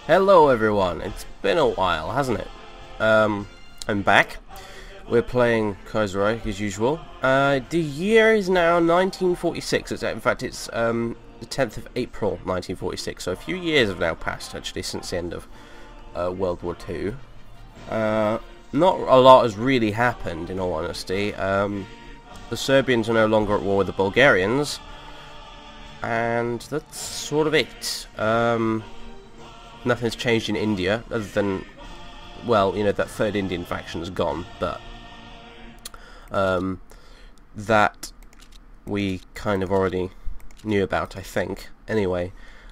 Hello everyone, it's been a while, hasn't it? I'm back. We're playing Kaiserreich as usual. The year is now 1946. In fact, it's the 10th of April 1946, so a few years have now passed actually since the end of World War II. Not a lot has really happened, in all honesty. The Serbians are no longer at war with the Bulgarians, and that's sort of it. Nothing's changed in India, other than, well, you know, that third Indian faction is gone, but that we kind of already knew about, I think. Anyway,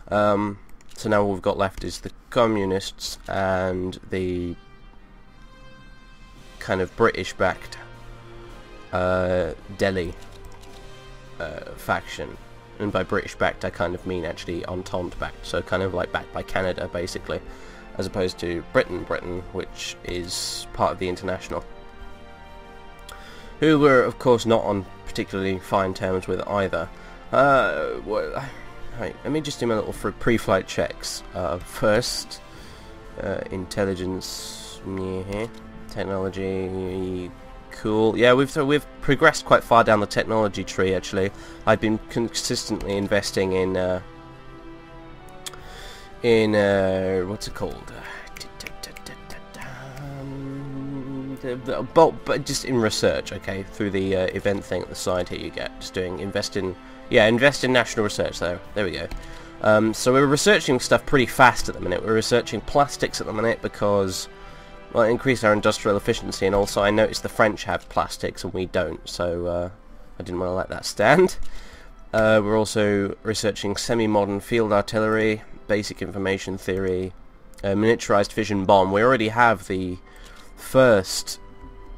so now all we've got left is the communists and the kind of British-backed Delhi faction. And by British-backed, I kind of mean actually Entente-backed, so kind of like backed by Canada, basically, as opposed to Britain, which is part of the International, who we're, of course, not on particularly fine terms with either. Right, let me just do my little pre-flight checks. First, intelligence, technology. Cool. Yeah, we've progressed quite far down the technology tree. Actually, I've been consistently investing in what's it called? But just in research. Okay, through the event thing at the side here, you get just doing invest in national research. There we go. So we're researching stuff pretty fast at the minute. We're researching plastics at the minute because, well, it increased our industrial efficiency, and also I noticed the French have plastics and we don't, so I didn't want to let that stand. We're also researching semi-modern field artillery, basic information theory, miniaturized fission bomb. We already have the first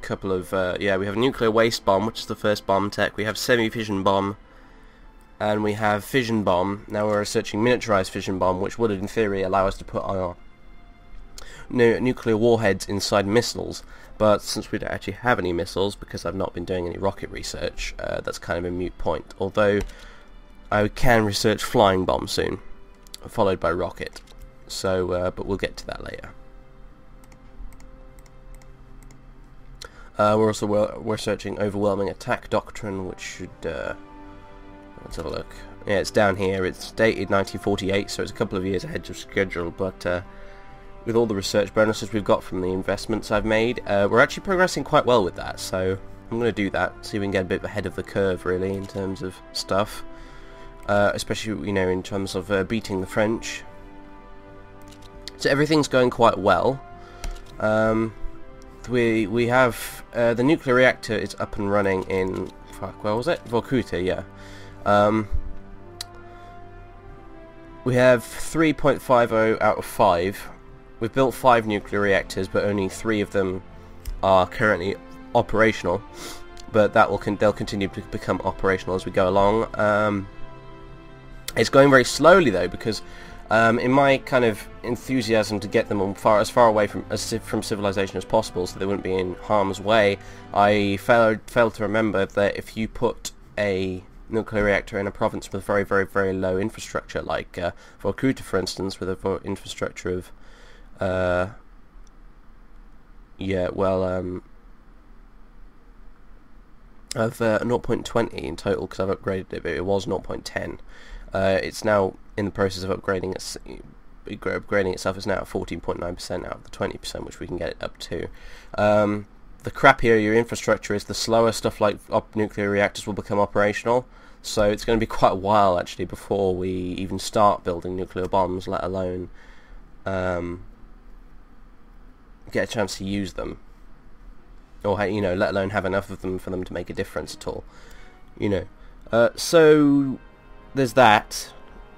couple of, we have nuclear waste bomb, which is the first bomb tech. We have semi-fission bomb, and we have fission bomb. Now we're researching miniaturized fission bomb, which would, in theory, allow us to put our nuclear warheads inside missiles, but since we don't actually have any missiles, because I've not been doing any rocket research, that's kind of a moot point. Although I can research flying bombs soon, followed by rocket. So, but we'll get to that later. We're also researching overwhelming attack doctrine, which should let's have a look. Yeah, it's down here. It's dated 1948, so it's a couple of years ahead of schedule, but with all the research bonuses we've got from the investments I've made, we're actually progressing quite well with that, so I'm going to do that, see if we can get a bit ahead of the curve, really, in terms of stuff. Especially, you know, in terms of beating the French. So everything's going quite well. We have the nuclear reactor is up and running in, where was it? Vorkuta, yeah. We have 3.50 out of 5. We've built 5 nuclear reactors, but only 3 of them are currently operational. But that they'll continue to become operational as we go along. It's going very slowly though, because in my kind of enthusiasm to get them as far away from civilization as possible, so they wouldn't be in harm's way, I failed to remember that if you put a nuclear reactor in a province with very, very, very low infrastructure, like Vorkuta, for instance, with an infrastructure of 0.20 in total, because I've upgraded it, but it was 0.10. It's now in the process of upgrading itself. It's now at 14.9% out of the 20%, which we can get it up to. The crappier your infrastructure is, the slower stuff like nuclear reactors will become operational. So it's going to be quite a while, actually, before we even start building nuclear bombs, let alone get a chance to use them, or, you know, let alone have enough of them for them to make a difference at all, you know. So there's that,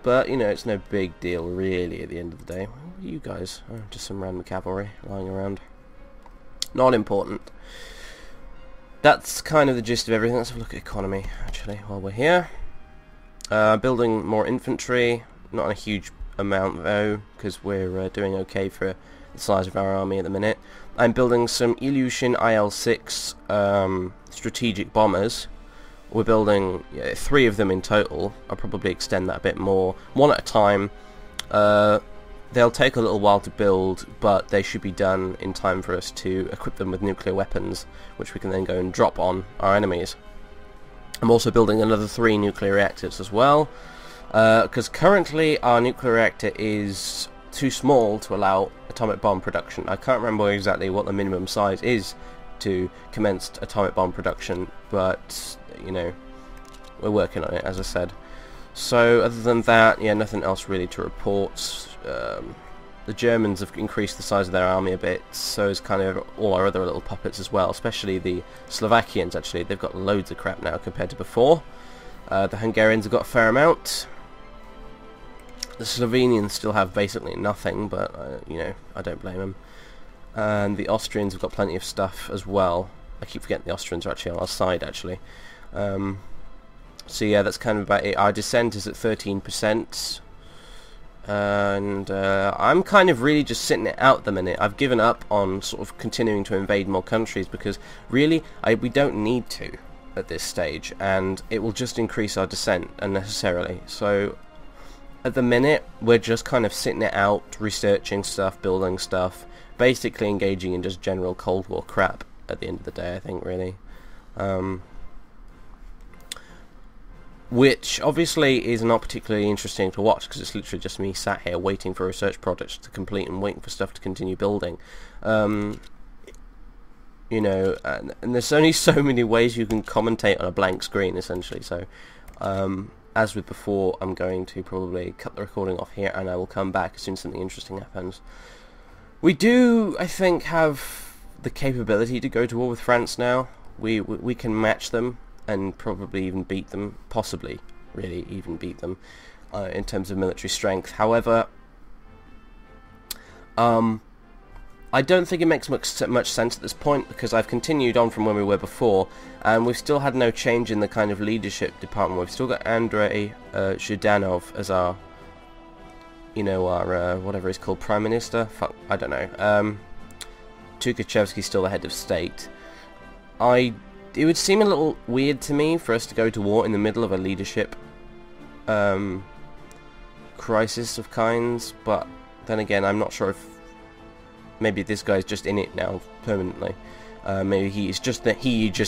but, you know, it's no big deal really at the end of the day. What are you guys? Oh, just some random cavalry lying around. Not important. That's kind of the gist of everything. Let's have a look at economy, actually, while we're here. Building more infantry, not a huge amount though, because we're doing okay for the size of our army at the minute. I'm building some Ilyushin IL-6 strategic bombers. We're building 3 of them in total. I'll probably extend that a bit more, one at a time. they'll take a little while to build, but they should be done in time for us to equip them with nuclear weapons, which we can then go and drop on our enemies. I'm also building another 3 nuclear reactors as well, because currently our nuclear reactor is too small to allow atomic bomb production. I can't remember exactly what the minimum size is to commence atomic bomb production, but, you know, we're working on it, as I said. So, other than that, yeah, nothing else really to report. The Germans have increased the size of their army a bit, so has kind of all our other little puppets as well, especially the Slovakians, actually. They've got loads of crap now compared to before. The Hungarians have got a fair amount. The Slovenians still have basically nothing, but, you know, I don't blame them. And the Austrians have got plenty of stuff as well. I keep forgetting the Austrians are actually on our side, actually. So yeah, that's kind of about it. Our descent is at 13%. And I'm kind of really just sitting it out at the minute. I've given up on sort of continuing to invade more countries because really we don't need to at this stage, and it will just increase our descent unnecessarily. So at the minute we're just kind of sitting it out, researching stuff, building stuff, basically engaging in just general Cold War crap at the end of the day, I think, really. Which obviously is not particularly interesting to watch because it's literally just me sat here waiting for research projects to complete and waiting for stuff to continue building. You know, and there's only so many ways you can commentate on a blank screen, essentially. So, as with before, I'm going to probably cut the recording off here, and I will come back as soon as something interesting happens. We do, I think, have the capability to go to war with France now. We can match them and probably even beat them, possibly really even beat them in terms of military strength. However, I don't think it makes much sense at this point, because I've continued on from where we were before, and we've still had no change in the kind of leadership department. We've still got Andrei Zhdanov as our, you know, our whatever he's called, Prime Minister. Fuck, I don't know. Tukhachevsky's still the head of state. It would seem a little weird to me for us to go to war in the middle of a leadership crisis of kinds, but then again, I'm not sure if maybe this guy's just in it now permanently. Maybe he just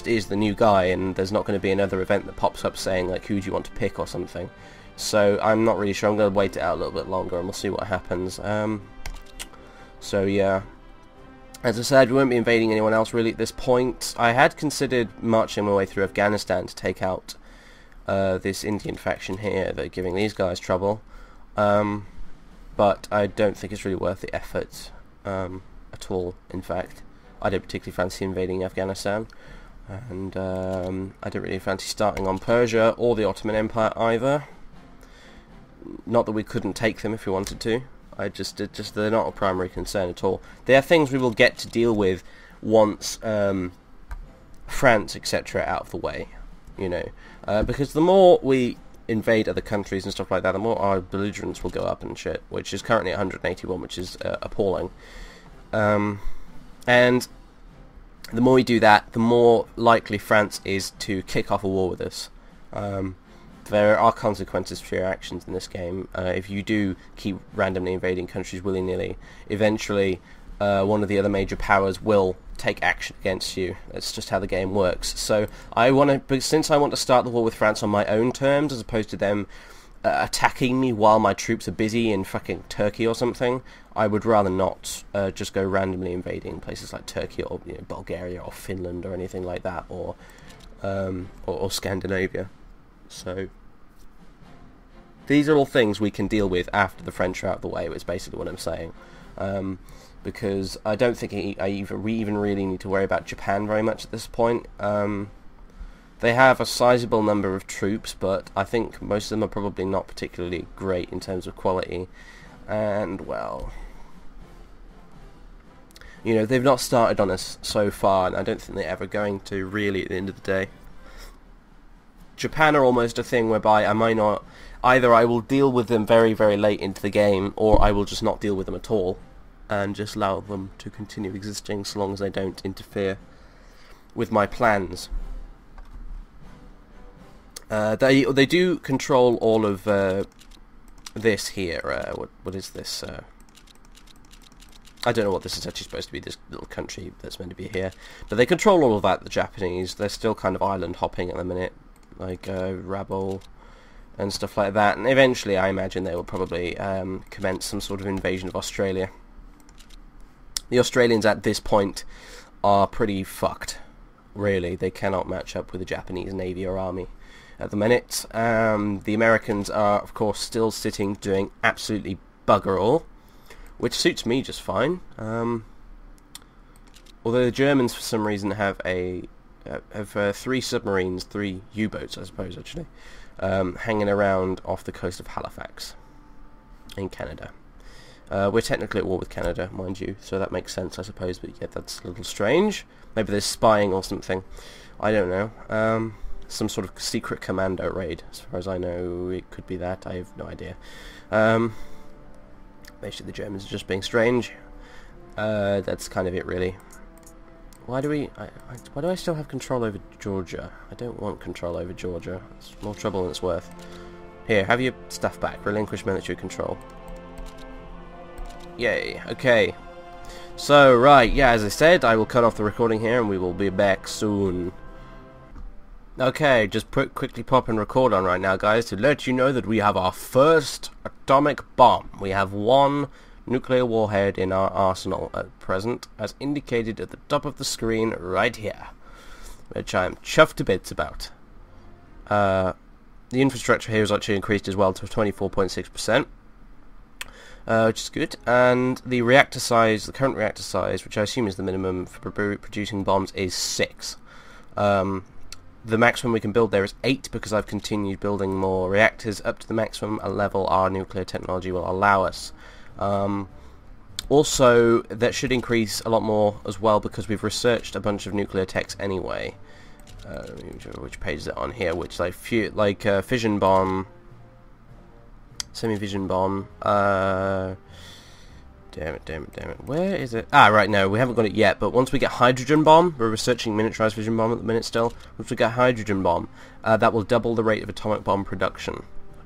is the new guy, and there's not going to be another event that pops up saying like, who do you want to pick or something. So I'm not really sure. I'm going to wait it out a little bit longer, and we'll see what happens. So yeah. As I said, we won't be invading anyone else really at this point. I had considered marching my way through Afghanistan to take out this Indian faction here that are giving these guys trouble. But I don't think it's really worth the effort at all, in fact. I don't particularly fancy invading Afghanistan. And I don't really fancy starting on Persia or the Ottoman Empire either. Not that we couldn't take them if we wanted to. They're not a primary concern at all. They are things we will get to deal with once France, etc., out of the way, you know. Because the more we invade other countries and stuff like that, the more our belligerence will go up and shit, which is currently 181, which is appalling. And the more we do that, the more likely France is to kick off a war with us. There are consequences for your actions in this game. If you do keep randomly invading countries willy-nilly, eventually one of the other major powers will take action against you. That's just how the game works. So since I want to start the war with France on my own terms, as opposed to them attacking me while my troops are busy in fucking Turkey or something, I would rather not just go randomly invading places like Turkey or, you know, Bulgaria or Finland or anything like that, or Scandinavia. So these are all things we can deal with after the French are out of the way, is basically what I'm saying. Because I don't think we even really need to worry about Japan very much at this point. They have a sizable number of troops, but I think most of them are probably not particularly great in terms of quality. And, well, you know, they've not started on us so far, and I don't think they're ever going to, really, at the end of the day. Japan are almost a thing whereby I might not... Either I will deal with them very, very late into the game, or I will just not deal with them at all, and just allow them to continue existing so long as they don't interfere with my plans. They do control all of this here. What is this? I don't know what this is actually supposed to be, this little country that's meant to be here. But they control all of that, the Japanese. They're still kind of island hopping at the minute, like Rabble and stuff like that. And eventually, I imagine they will probably commence some sort of invasion of Australia. The Australians at this point are pretty fucked, really. They cannot match up with the Japanese Navy or Army at the minute. The Americans are, of course, still sitting doing absolutely bugger all, which suits me just fine. Although the Germans, for some reason, have 3 submarines, 3 U-boats, I suppose, actually, hanging around off the coast of Halifax in Canada. We're technically at war with Canada, mind you, so that makes sense, I suppose, but yeah, that's a little strange. Maybe there's spying or something. I don't know. Some sort of secret commando raid, as far as I know. It could be that. I have no idea. Basically, the Germans are just being strange. That's kind of it, really. Why do I still have control over Georgia? I don't want control over Georgia. It's more trouble than it's worth. Here, have your stuff back. Relinquish military control. Yay. Okay. So, right, yeah, as I said, I will cut off the recording here and we will be back soon. Okay, just quickly pop and record on right now, guys, to let you know that we have our first atomic bomb. We have 1 nuclear warhead in our arsenal at present, as indicated at the top of the screen right here, which I am chuffed to bits about. The infrastructure here is actually increased as well to 24.6%. Which is good, and the reactor size, the current reactor size, which I assume is the minimum for producing bombs, is 6. The maximum we can build there is 8, because I've continued building more reactors up to the maximum level our nuclear technology will allow us. Also, that should increase a lot more as well, because we've researched a bunch of nuclear techs anyway. Which page is it on here? Which, like fission bomb, semi-fission bomb, damn it, where is it? Ah, right, no, we haven't got it yet, but once we get hydrogen bomb, we're researching miniaturized fission bomb at the minute still, once we get hydrogen bomb, that will double the rate of atomic bomb production.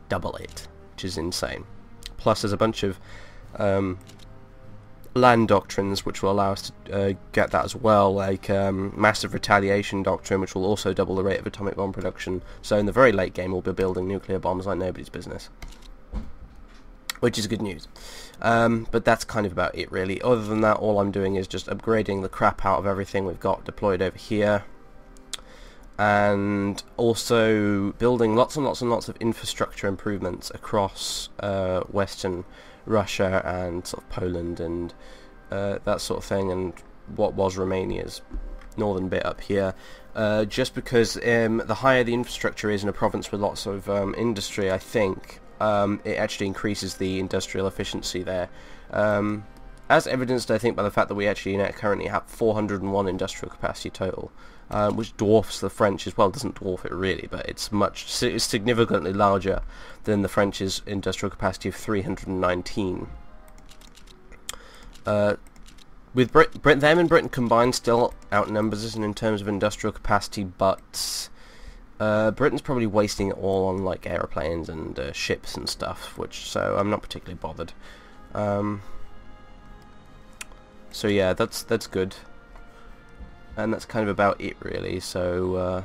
Double it, which is insane. Plus there's a bunch of land doctrines which will allow us to get that as well, like massive retaliation doctrine, which will also double the rate of atomic bomb production. So in the very late game we'll be building nuclear bombs like nobody's business, which is good news. But that's kind of about it, really. Other than that, all I'm doing is just upgrading the crap out of everything we've got deployed over here, and also building lots and lots and lots of infrastructure improvements across Western Russia and sort of Poland and that sort of thing, and what was Romania's northern bit up here. Just because the higher the infrastructure is in a province with lots of industry, I think it actually increases the industrial efficiency there. As evidenced, I think, by the fact that we actually currently have 401 industrial capacity total, which dwarfs the French as well. Doesn't dwarf it really, but it's significantly larger than the French's industrial capacity of 319. With them and Britain combined still outnumbers us in terms of industrial capacity, but Britain's probably wasting it all on like aeroplanes and ships and stuff, so I'm not particularly bothered. So yeah, that's good, and that's kind of about it, really. So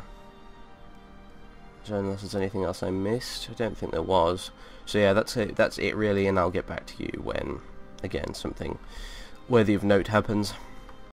unless there's anything else I missed, I don't think there was. So yeah, that's it really, and I'll get back to you when, again, something worthy of note happens.